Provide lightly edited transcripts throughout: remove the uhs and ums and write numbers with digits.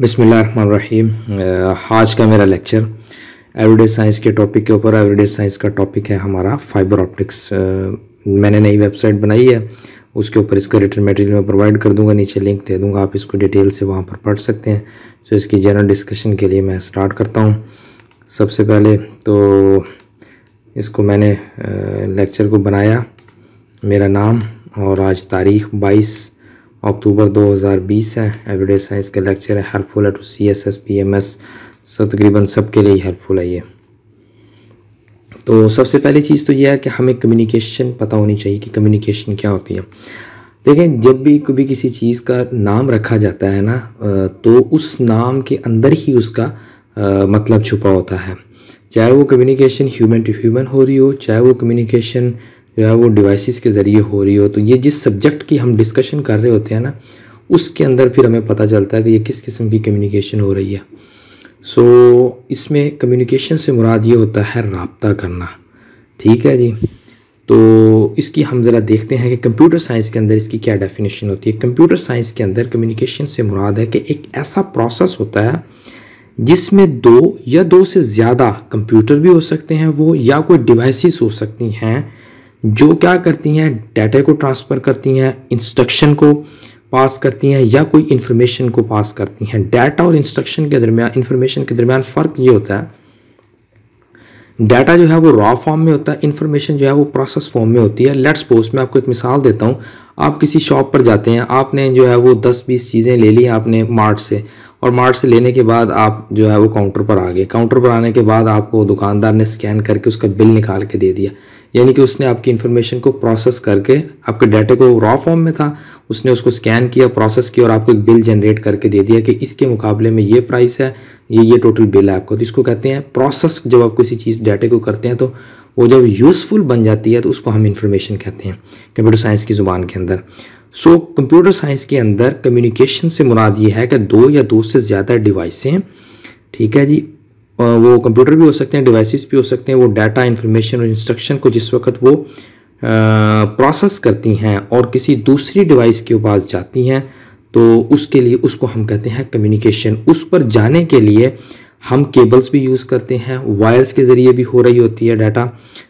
बिस्मिल्लाहिर्रहमानिर्रहीम। आज का मेरा लेक्चर एवरीडे साइंस के टॉपिक के ऊपर। एवरीडे साइंस का टॉपिक है हमारा फाइबर ऑप्टिक्स। मैंने नई वेबसाइट बनाई है, उसके ऊपर इसका रिटन मटेरियल मैं प्रोवाइड कर दूंगा, नीचे लिंक दे दूंगा, आप इसको डिटेल से वहाँ पर पढ़ सकते हैं। तो इसकी जनरल डिस्कशन के लिए मैं स्टार्ट करता हूँ। सबसे पहले तो इसको मैंने लेक्चर को बनाया, मेरा नाम और आज तारीख़ 22 अक्टूबर 2020 है। एवरीडे साइंस का लेक्चर है, हेल्पफुल है टू CSS PMS, तकरीबन सबके लिए हेल्पफुल है ये। तो सबसे पहली चीज़ तो यह है कि हमें कम्युनिकेशन पता होनी चाहिए कि कम्युनिकेशन क्या होती है। देखें, जब भी कभी किसी चीज़ का नाम रखा जाता है ना, तो उस नाम के अंदर ही उसका मतलब छुपा होता है। चाहे वो कम्युनिकेशन ह्यूमन टू ह्यूमन हो रही हो, चाहे वो कम्युनिकेशन जो है वो डिवाइसेस के ज़रिए हो रही हो, तो ये जिस सब्जेक्ट की हम डिस्कशन कर रहे होते हैं ना, उसके अंदर फिर हमें पता चलता है कि ये किस किस्म की कम्युनिकेशन हो रही है। इसमें कम्युनिकेशन से मुराद ये होता है राब्ता करना, ठीक है जी। तो इसकी हम ज़रा देखते हैं कि कंप्यूटर साइंस के अंदर इसकी क्या डेफिनेशन होती है। कंप्यूटर साइंस के अंदर कम्युनिकेशन से मुराद है कि एक ऐसा प्रोसेस होता है जिसमें दो या दो से ज़्यादा कंप्यूटर भी हो सकते हैं वो, या कोई डिवाइसेस हो सकती हैं जो क्या करती हैं, डाटा को ट्रांसफ़र करती हैं, इंस्ट्रक्शन को पास करती हैं या कोई इन्फॉर्मेशन को पास करती हैं। डाटा और इंस्ट्रक्शन के दरमियान, इन्फॉर्मेशन के दरमियान फ़र्क ये होता है, डाटा जो है वो रॉ फॉर्म में होता है, इन्फॉर्मेशन जो है वो प्रोसेस फॉर्म में होती है। लेट्स सपोज मैं आपको एक मिसाल देता हूँ। आप किसी शॉप पर जाते हैं, आपने जो है वो 10-20 चीज़ें ले ली आपने मार्ट से, और मार्ट से लेने के बाद आप जो है वो काउंटर पर आ गए। काउंटर पर आने के बाद आपको दुकानदार ने स्कैन करके उसका बिल निकाल के दे दिया, यानी कि उसने आपकी इन्फॉर्मेशन को प्रोसेस करके, आपके डाटे को रॉ फॉर्म में था, उसने उसको स्कैन किया, प्रोसेस किया और आपको एक बिल जनरेट करके दे दिया कि इसके मुकाबले में ये प्राइस है, ये टोटल बिल है आपको। तो इसको कहते हैं प्रोसेस। जब आप किसी चीज़ डाटे को करते हैं तो वो जब यूज़फुल बन जाती है तो उसको हम इन्फॉर्मेशन कहते हैं कंप्यूटर साइंस की ज़ुबान के अंदर। कंप्यूटर साइंस के अंदर कम्युनिकेशन से मुराद ये है कि दो या दो से ज़्यादा डिवाइसें, ठीक है जी, वो कंप्यूटर भी हो सकते हैं, डिवाइसेस भी हो सकते हैं, वो डाटा, इन्फॉर्मेशन और इंस्ट्रक्शन को जिस वक्त वो प्रोसेस करती हैं और किसी दूसरी डिवाइस के पास जाती हैं, तो उसके लिए उसको हम कहते हैं कम्युनिकेशन। उस पर जाने के लिए हम केबल्स भी यूज़ करते हैं, वायर्स के ज़रिए भी हो रही होती है डाटा।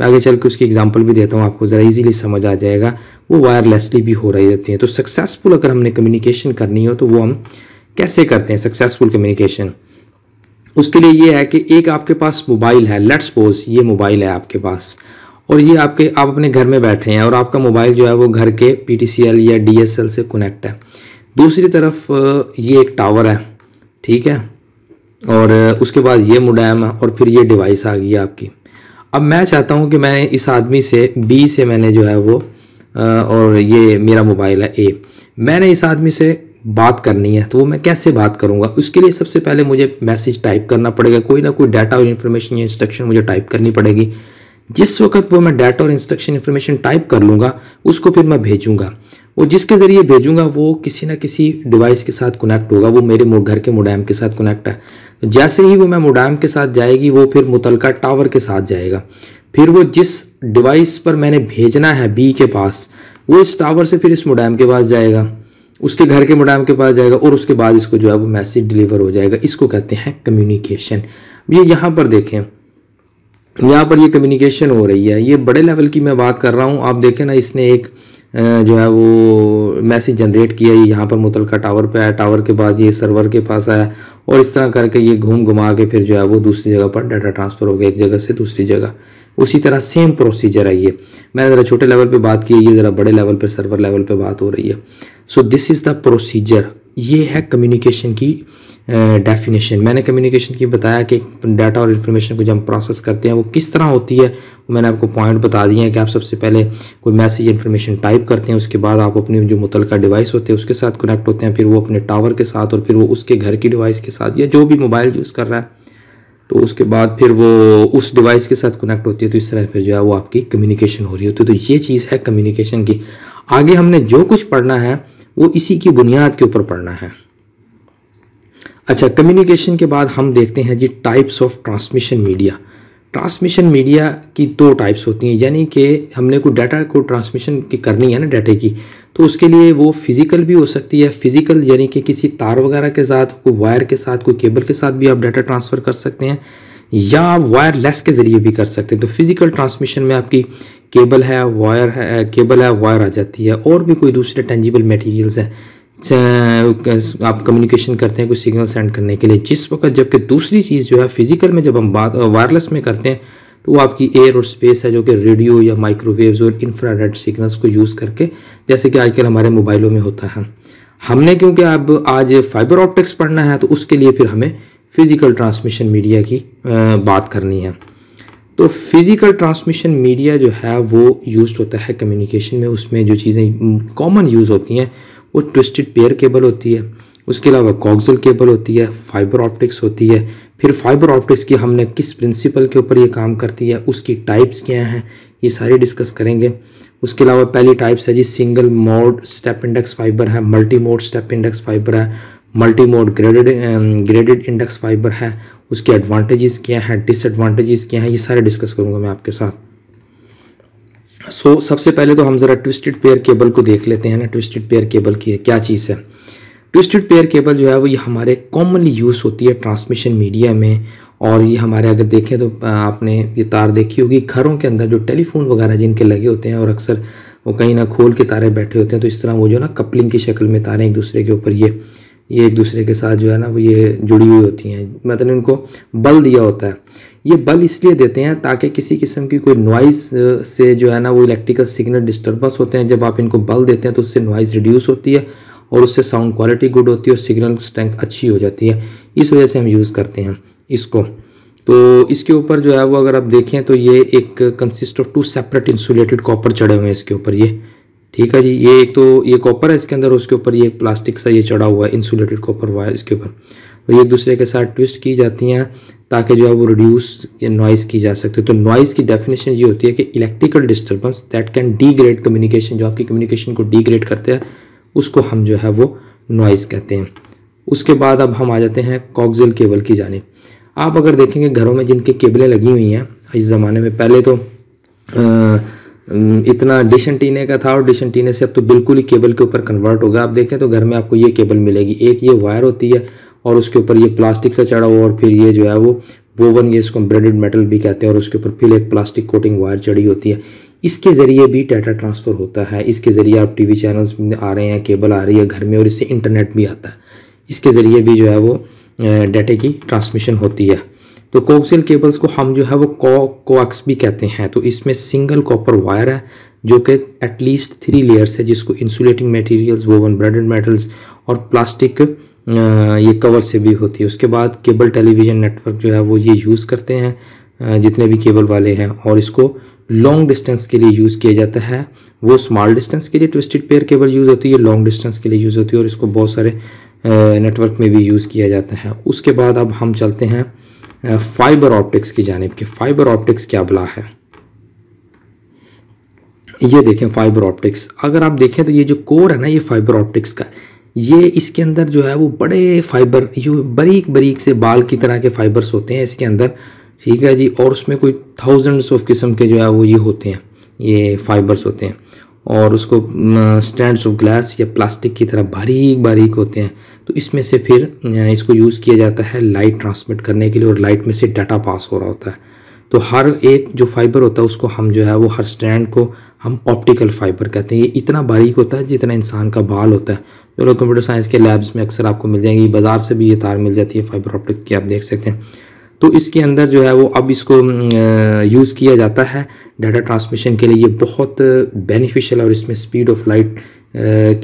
मैं आगे चल के उसकी एग्जांपल भी देता हूँ, आपको ज़रा इजीली समझ आ जाएगा। वो वायरलेसली भी हो रही होती हैं। तो सक्सेसफुल अगर हमने कम्युनिकेशन करनी हो तो वो हम कैसे करते हैं सक्सेसफुल कम्युनिकेशन। उसके लिए ये है कि एक आपके पास मोबाइल है, लेट्स सपोज ये मोबाइल है आपके पास, और ये आप अपने घर में बैठे हैं और आपका मोबाइल जो है वो घर के PTCL या DSL से कनेक्ट है। दूसरी तरफ ये एक टावर है, ठीक है, और उसके बाद ये मोडेम है और फिर ये डिवाइस आ गई है आपकी। अब मैं चाहता हूँ कि मैं इस आदमी से B से मैंने जो है वो और ये मेरा मोबाइल है A, मैंने इस आदमी से बात करनी है, तो वो मैं कैसे बात करूँगा। उसके लिए सबसे पहले मुझे मैसेज टाइप करना पड़ेगा, कोई ना कोई डाटा और इन्फॉर्मेशन या इंस्ट्रक्शन मुझे टाइप करनी पड़ेगी। जिस वक्त वो मैं डाटा और इंस्ट्रक्शन इन्फॉर्मेशन टाइप कर लूँगा, उसको फिर मैं भेजूँगा। वो जिसके ज़रिए भेजूँगा वो किसी ना किसी डिवाइस के साथ कनेक्ट होगा, वो मेरे घर के मोडेम के साथ कनेक्ट है। तो जैसे ही वो मैं मोडेम के साथ जाएगी, वो फिर मुतलका टावर के साथ जाएगा। फिर वो जिस डिवाइस पर मैंने भेजना है B के पास, वो इस टावर से फिर इस मोडेम के पास जाएगा, उसके घर के मोडेम के पास जाएगा, और उसके बाद इसको जो है वो मैसेज डिलीवर हो जाएगा। इसको कहते हैं कम्युनिकेशन। ये यहाँ पर देखें, यहाँ पर ये कम्युनिकेशन हो रही है, ये बड़े लेवल की मैं बात कर रहा हूँ। आप देखें ना, इसने एक जो है वो मैसेज जनरेट किया, ये यहाँ पर मुतलका टावर पे आया, टावर के बाद ये सर्वर के पास आया, और इस तरह करके ये घुमा के फिर जो है वो दूसरी जगह पर डाटा ट्रांसफ़र हो गया, एक जगह से दूसरी जगह। उसी तरह सेम प्रोसीजर है ये। मैं ज़रा छोटे लेवल पे बात की, ये ज़रा बड़े लेवल पे सर्वर लेवल पे बात हो रही है। So this is the procedure. ये है कम्युनिकेशन की डेफिनेशन। मैंने कम्युनिकेशन की बताया कि डाटा और इन्फॉर्मेशन को जब हम प्रोसेस करते हैं वो किस तरह होती है, वो मैंने आपको पॉइंट बता दिए हैं कि आप सबसे पहले कोई मैसेज इन्फॉर्मेशन टाइप करते हैं, उसके बाद आप अपनी जो मुतलका डिवाइस होते हैं उसके साथ कनेक्ट होते हैं, फिर वो अपने टावर के साथ, और फिर वो उसके घर की डिवाइस के साथ या जो भी मोबाइल यूज़ कर रहा है, तो उसके बाद फिर वो उस डिवाइस के साथ कनेक्ट होती है। तो इस तरह फिर जो है वो आपकी कम्युनिकेशन हो रही होती है। तो ये चीज़ है कम्युनिकेशन की। आगे हमने जो कुछ पढ़ना है वो इसी की बुनियाद के ऊपर पढ़ना है। अच्छा, कम्युनिकेशन के बाद हम देखते हैं जी types of transmission media. Transmission media की दो टाइप्स होती हैं, यानी कि हमने कोई डाटा को ट्रांसमिशन की करनी है ना डाटे की, तो उसके लिए वो फिज़िकल भी हो सकती है। फिज़िकल यानी कि किसी तार वगैरह के साथ, कोई वायर के साथ, कोई केबल के साथ भी आप डाटा ट्रांसफ़र कर सकते हैं, या आप वायरलेस के ज़रिए भी कर सकते हैं। तो फिज़िकल ट्रांसमिशन में आपकी केबल है, वायर है, केबल है, वायर आ जाती है, और भी कोई दूसरे टेंजिबल मटेरियल्स हैं आप कम्युनिकेशन करते हैं कोई सिग्नल सेंड करने के लिए। जिस वक्त जबकि दूसरी चीज़ जो है फिज़िकल में जब हम बात वायरलेस में करते हैं, तो वो आपकी एयर और स्पेस है, जो कि रेडियो या माइक्रोवेव्स और इंफ्रारेड सिग्नल्स को यूज़ करके, जैसे कि आजकल हमारे मोबाइलों में होता है। हमने क्योंकि अब आज फाइबर ऑप्टिक्स पढ़ना है, तो उसके लिए फिर हमें फ़िज़िकल ट्रांसमिशन मीडिया की बात करनी है। तो फिज़िकल ट्रांसमिशन मीडिया जो है वो यूज़ होता है कम्युनिकेशन में। उसमें जो चीज़ें कॉमन यूज़ होती हैं वो ट्विस्टेड पेयर केबल होती है, उसके अलावा कोक्सियल केबल होती है, फाइबर ऑप्टिक्स होती है। फिर फाइबर ऑप्टिक्स की हमने किस प्रिंसिपल के ऊपर ये काम करती है, उसकी टाइप्स क्या हैं, ये सारे डिस्कस करेंगे। उसके अलावा पहली टाइप्स है जी single mode step index fibre है, multi mode step index fibre है, multi mode graded index fibre है। उसके एडवांटेजेस क्या हैं, डिसएडवांटेजेस क्या हैं, ये सारे डिस्कस करूँगा मैं आपके साथ। सबसे पहले तो हम ज़रा ट्विस्टेड पेयर केबल को देख लेते हैं ना। ट्विस्टेड पेयर केबल की क्या चीज़ है? ट्विस्टेड पेयर केबल जो है वो ये हमारे कॉमनली यूज़ होती है ट्रांसमिशन मीडिया में। और ये हमारे अगर देखें तो आपने ये तार देखी होगी घरों के अंदर, जो टेलीफोन वगैरह जिनके लगे होते हैं, और अक्सर वो कहीं ना खोल के तारे बैठे होते हैं, तो इस तरह वो जो ना कपलिंग की शक्ल में तारें एक दूसरे के ऊपर ये एक दूसरे के साथ जो है ना वो ये जुड़ी हुई होती हैं, मतलब इनको बल दिया होता है। ये बल इसलिए देते हैं ताकि किसी किस्म की कोई नॉइज़ से जो है ना वो इलेक्ट्रिकल सिग्नल डिस्टर्बेंस होते हैं, जब आप इनको बल देते हैं तो उससे नॉइज़ रिड्यूस होती है और उससे साउंड क्वालिटी गुड होती है और सिग्नल स्ट्रेंथ अच्छी हो जाती है। इस वजह से हम यूज़ करते हैं इसको। तो इसके ऊपर जो है वो अगर आप देखें तो ये एक consist of 2 separate insulated copper चढ़े हुए हैं इसके ऊपर, ये ठीक है जी। ये एक तो ये कॉपर है इसके अंदर, उसके ऊपर ये एक प्लास्टिक सा ये चढ़ा हुआ है इंसुलेटेड कॉपर वायर इसके ऊपर। तो ये एक दूसरे के साथ ट्विस्ट की जाती हैं ताकि जो है वो रिड्यूस नॉइज़ की जा सकती है। तो नॉइज़ की डेफिनेशन ये होती है कि electrical disturbance that can degrade communication, जो आपकी कम्युनिकेशन को डीग्रेड करते हैं उसको हम जो है वो नॉइज़ कहते हैं। उसके बाद अब हम आ जाते हैं कोक्सियल केबल की जानिब। आप अगर देखेंगे घरों में जिनकी केबलें लगी हुई हैं इस ज़माने में, पहले तो इतना डिश एंटीने का था और डिश एंटीने से अब तो बिल्कुल ही केबल के ऊपर कन्वर्ट होगा। आप देखें तो घर में आपको ये केबल मिलेगी, एक ये वायर होती है और उसके ऊपर ये प्लास्टिक से चढ़ा हुआ, और फिर ये जो है वो वोवन, ये इसको ब्रेडेड मेटल भी कहते हैं, और उसके ऊपर फिर एक प्लास्टिक कोटिंग वायर चढ़ी होती है। इसके ज़रिए भी डाटा ट्रांसफ़र होता है। इसके ज़रिए आप टीवी चैनल्स आ रहे हैं, केबल आ रही है घर में, और इससे इंटरनेट भी आता है। इसके ज़रिए भी जो है वो डाटे की ट्रांसमिशन होती है। तो कोक्सियल केबल्स को हम जो है वो कोएक्स भी कहते हैं। तो इसमें सिंगल कॉपर वायर है जो कि एटलीस्ट 3 लेयर्स है, जिसको insulating materials, woven braided metals और प्लास्टिक ये कवर से भी होती है। उसके बाद केबल टेलीविज़न नेटवर्क जो है वो ये यूज़ करते हैं जितने भी केबल वाले हैं, और इसको लॉन्ग डिस्टेंस के लिए यूज़ किया जाता है। वो स्मॉल डिस्टेंस के लिए ट्विस्टेड पेयर केबल यूज़ होती है, लॉन्ग डिस्टेंस के लिए यूज़ होती है, और इसको बहुत सारे नेटवर्क में भी यूज़ किया जाता है। उसके बाद अब हम चलते हैं फाइबर ऑप्टिक्स की जानिब के। फाइबर ऑप्टिक्स क्या बला है? ये देखें फाइबर ऑप्टिक्स, अगर आप देखें तो ये जो कोर है ना ये फाइबर ऑप्टिक्स का, ये इसके अंदर जो है वो बड़े फाइबर, ये बारीक बारीक से बाल की तरह के फाइबर्स होते हैं इसके अंदर, ठीक है जी। और उसमें कोई थाउजेंड्स ऑफ किस्म के जो है वो ये होते हैं, ये फाइबर्स होते हैं, और उसको स्टैंड्स ऑफ ग्लास या प्लास्टिक की तरह बारीक बारीक होते हैं। तो इसमें से फिर इसको यूज़ किया जाता है लाइट ट्रांसमिट करने के लिए, और लाइट में से डाटा पास हो रहा होता है। तो हर एक जो फाइबर होता है उसको हम जो है वो हर स्ट्रैंड को हम ऑप्टिकल फाइबर कहते हैं। ये इतना बारीक होता है जितना इंसान का बाल होता है। जो लोग कंप्यूटर साइंस के लैब्स में अक्सर आपको मिल जाएंगी, बाज़ार से भी ये तार मिल जाती है फाइबर ऑप्टिक की, आप देख सकते हैं। तो इसके अंदर जो है वो अब इसको यूज़ किया जाता है डाटा ट्रांसमिशन के लिए। ये बहुत बेनिफिशियल है, और इसमें स्पीड ऑफ लाइट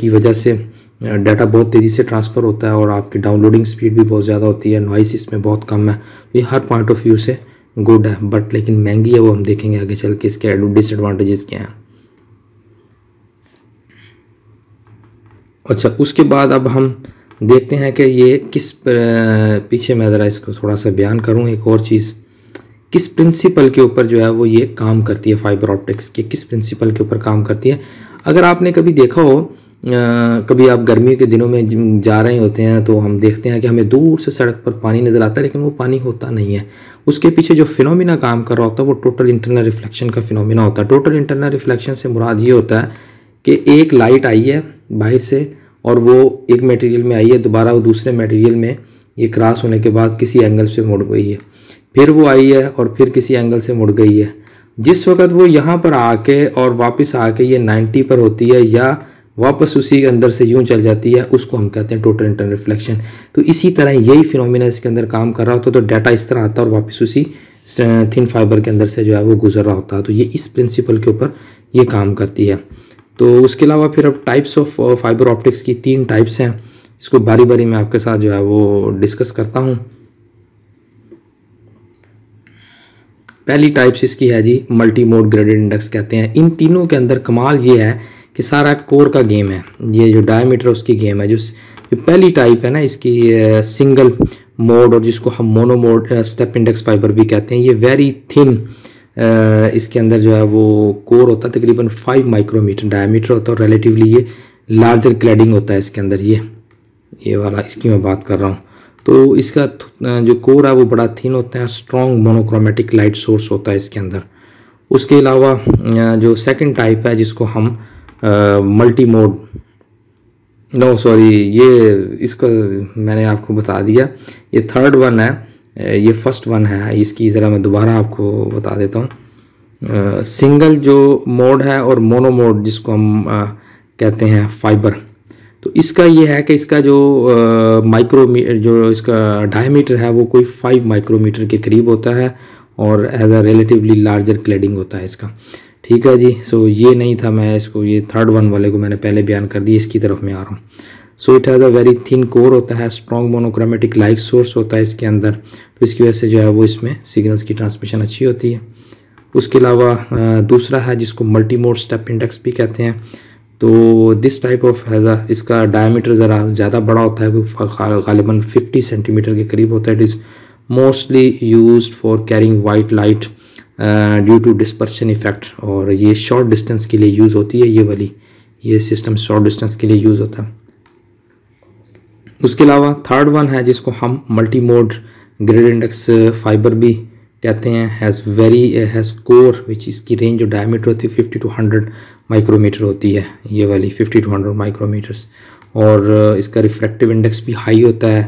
की वजह से डाटा बहुत तेज़ी से ट्रांसफ़र होता है, और आपकी डाउनलोडिंग स्पीड भी बहुत ज़्यादा होती है, नॉइस इसमें बहुत कम है। ये हर पॉइंट ऑफ व्यू से गुड है, बट लेकिन महंगी है, वो हम देखेंगे आगे चल के इसके डिसएडवांटेजेस क्या हैं। अच्छा, उसके बाद अब हम देखते हैं कि ये किस पीछे मैं ज़रा इसको थोड़ा सा बयान करूँ। एक और चीज़, किस प्रिंसिपल के ऊपर जो है वो ये काम करती है फाइबर ऑप्टिक्स के, किस प्रिंसिपल के ऊपर काम करती है। अगर आपने कभी देखा हो कभी आप गर्मी के दिनों में जा रहे होते हैं तो हम देखते हैं कि हमें दूर से सड़क पर पानी नज़र आता है, लेकिन वो पानी होता नहीं है। उसके पीछे जो फिनोमिना काम कर रहा होता है वो टोटल इंटरनल रिफ्लेक्शन का फिनोमिना होता है। टोटल इंटरनल रिफ्लेक्शन से मुराद ये होता है कि एक लाइट आई है बाहर से और वो एक मटेरियल में आई है, दोबारा वो दूसरे मटेरियल में ये क्रॉस होने के बाद किसी एंगल से मुड़ गई है, फिर वो आई है और फिर किसी एंगल से मुड़ गई है। जिस वक्त वो यहाँ पर आके और वापस आके ये 90 पर होती है या वापस उसी के अंदर से यूं चल जाती है, उसको हम कहते हैं टोटल इंटरनल रिफ्लेक्शन। तो इसी तरह यही फिनोमिना इसके अंदर काम कर रहा होता है, तो डाटा इस तरह आता है और वापस उसी थिन फाइबर के अंदर से जो है वो गुजर रहा होता है। तो ये इस प्रिंसिपल के ऊपर ये काम करती है। तो उसके अलावा फिर अब टाइप्स ऑफ फाइबर ऑप्टिक्स की 3 टाइप्स हैं, इसको बारी बारी मैं आपके साथ जो है वो डिस्कस करता हूँ। पहली टाइप्स इसकी है जी मल्टी मोड ग्रेडेड इंडेक्स कहते हैं। इन तीनों के अंदर कमाल ये है कि सारा कोर का गेम है, ये जो डायमीटर उसकी गेम है। जो पहली टाइप है ना इसकी सिंगल मोड और जिसको हम mono mode step index fibre भी कहते हैं, ये वेरी थिन इसके अंदर जो है वो कोर होता है, तकरीबन 5 माइक्रोमीटर डायमीटर होता है और रिलेटिवली ये लार्जर क्लैडिंग होता है इसके अंदर। ये वाला इसकी मैं बात कर रहा हूँ। तो इसका जो कोर है वो बड़ा थिन होता है, स्ट्रॉन्ग मोनोक्रोमेटिक लाइट सोर्स होता है इसके अंदर। उसके अलावा जो सेकंड टाइप है जिसको हम मल्टी मोड ये इसका मैंने आपको बता दिया, ये थर्ड वन है, ये फर्स्ट वन है। इसकी ज़रा मैं दोबारा आपको बता देता हूँ। सिंगल जो मोड है और मोनो मोड जिसको हम कहते हैं फाइबर, तो इसका ये है कि इसका जो जो इसका डायमीटर है वो कोई 5 माइक्रोमीटर के करीब होता है और as a relatively larger cladding होता है इसका। ठीक है जी। सो ये नहीं था, मैं इसको ये थर्ड वन वाले को मैंने पहले बयान कर दिया, इसकी तरफ मैं आ रहा हूँ। So it has a very thin core होता है, स्ट्रॉन्ग मोनोक्रोमेटिक लाइट सोर्स होता है इसके अंदर, तो इसकी वजह से जो है वो इसमें सिग्नल्स की ट्रांसमिशन अच्छी होती है। उसके अलावा दूसरा है जिसको मल्टी मोड स्टेप इंडेक्स भी कहते हैं। तो दिस टाइप ऑफ हैज़ इसका डायमीटर ज़रा ज़्यादा बड़ा होता है, गालिबन 50 सेंटीमीटर के करीब होता है। It is mostly used for carrying white light due to dispersion effect, और ये शॉर्ट डिस्टेंस के लिए यूज़ होती है। ये सिस्टम शॉर्ट डिस्टेंस के लिए यूज़ होता है। उसके अलावा थर्ड वन है जिसको हम multi mode grade index fibre भी कहते हैं। हैज़ कोर विच इसकी रेंज और डायमीटर होती है 50 to 100 माइक्रोमीटर होती है, ये वाली 50 to 100 माइक्रोमीटर्स, और इसका रिफ्रैक्टिव इंडेक्स भी हाई होता है।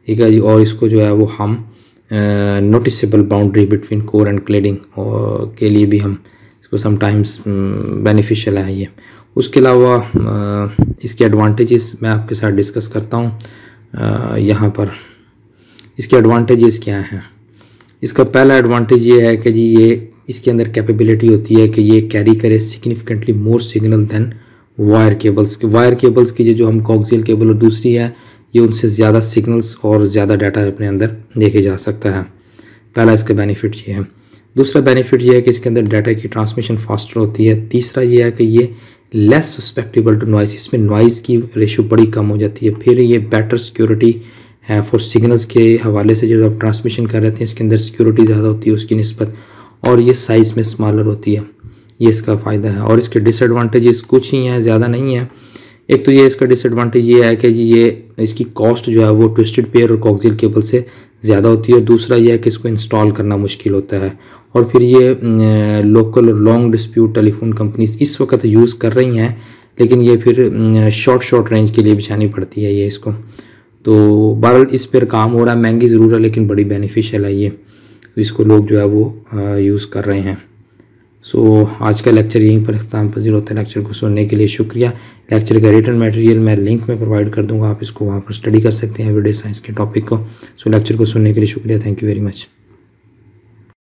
ठीक है जी। और इसको जो है वो हम noticeable boundary between core and cladding के लिए भी हम इसको समटाइम्स बेनिफिशियल है ये। उसके अलावा इसके एडवांटेजेस मैं आपके साथ डिस्कस करता हूँ यहाँ पर। इसके एडवांटेजेस क्या हैं? इसका पहला एडवांटेज ये है कि जी ये इसके अंदर कैपेबिलिटी होती है कि ये कैरी करे significantly more signal than wire cables. Wire cables की जो हम कोएक्सियल केबल और दूसरी है, ये उनसे ज़्यादा सिग्नल्स और ज़्यादा डाटा अपने अंदर देखे जा सकता है। पहला इसका बेनिफिट ये है। दूसरा बेनिफिट ये है कि इसके अंदर डाटा की ट्रांसमिशन फास्टर होती है। तीसरा ये है कि ये लेस सस्पेक्टेबल टू नॉइस, इसमें नॉइज़ की रेशो बड़ी कम हो जाती है। फिर ये बेटर सिक्योरिटी है फॉर सिग्नल्स के हवाले से, जब आप ट्रांसमिशन कर रहे थे इसके अंदर सिक्योरिटी ज़्यादा होती है उसकी निस्बत, और ये साइज़ में स्मॉलर होती है। ये इसका फ़ायदा है। और इसके डिसएडवांटेजेस कुछ ही हैं, ज़्यादा नहीं है। एक तो ये इसका डिसएडवांटेज ये है कि ये इसकी कॉस्ट जो है वो ट्विस्टेड पेयर और कोएक्सियल केबल से ज़्यादा होती है। और दूसरा ये है कि इसको इंस्टॉल करना मुश्किल होता है। और फिर ये लोकल और लॉन्ग डिस्प्यूट टेलीफोन कंपनीज इस वक्त यूज़ कर रही हैं, लेकिन ये फिर शॉर्ट रेंज के लिए बिछानी पड़ती है ये इसको। तो बहरहाल इस पर काम हो रहा है, महंगी ज़रूर है लेकिन बड़ी बेनिफिशियल है ये, तो इसको लोग जो है वो यूज़ कर रहे हैं। सो आज का लेक्चर यहीं पर इख्तिताम पज़ीर होता है। लेक्चर को सुनने के लिए शुक्रिया। लेक्चर का रिटन मटेरियल मैं लिंक में प्रोवाइड कर दूंगा, आप इसको वहाँ पर स्टडी कर सकते हैं वीडियो साइंस के टॉपिक को। सो लेक्चर को सुनने के लिए शुक्रिया। Thank you very much.